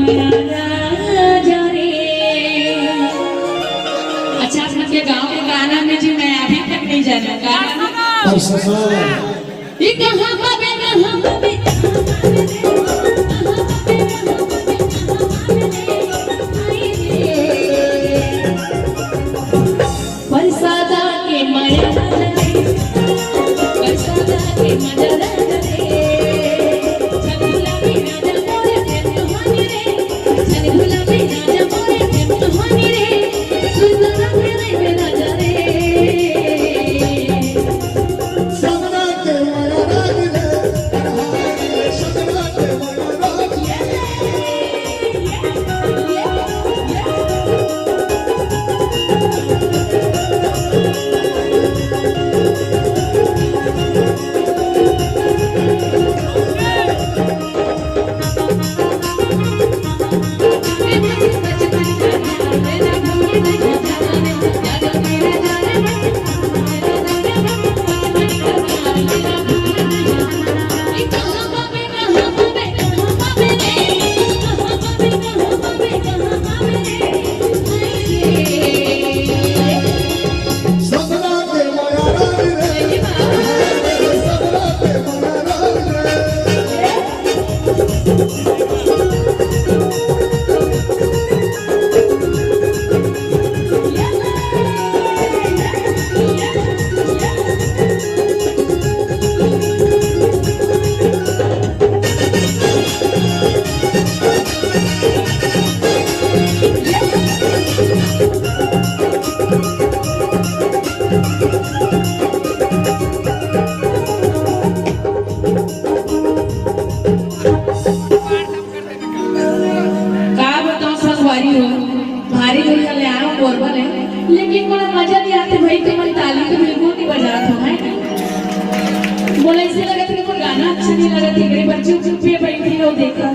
राजा रे। अच्छा के गांव के गाना में जी मैं अभी तक नहीं जाना गाना ये कहां बाबे कहां बाबे परसादा के माया रे परसादा के मजा रे छगुला भी राजा मोरे प्रेम कहानी रे छगुला भी राजा मोरे प्रेम कहानी रे सुंदर रे राजा रे सपना के माया राज रे सपना के माया भारी हो या ले आओ बोलबल है लेकिन कोई मजा नहीं आते भाई तुम ताली तो बिल्कुल नहीं बजा तो है बोले ऐसे लगा था कि कोई गाना अच्छा नहीं लगा था मेरे बच्चे चुप पे बैठी हो देखा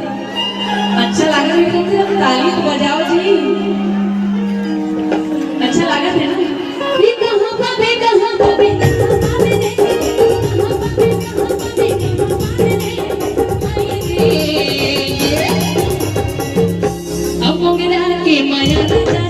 अच्छा लगा मेरे को ताली तो बजाओ जी अच्छा लगा था ना ये कहां बाबे अब मोगरा के माया